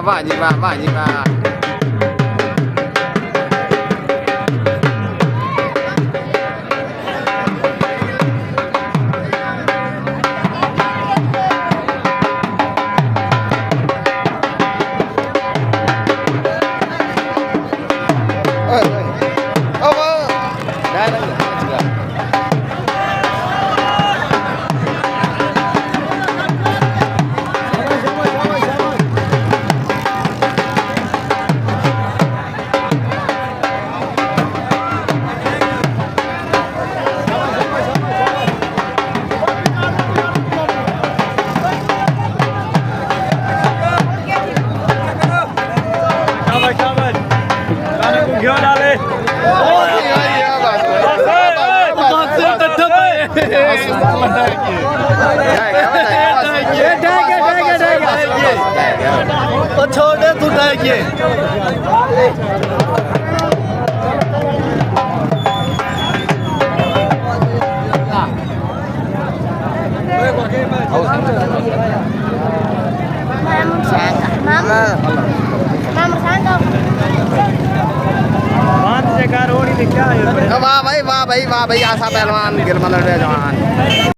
वाह जी वाह वाह जी वाह छोड़े तू डाइए वाह भाई वाह भाई वाह भाई आशा पहलवान गिरमल जवान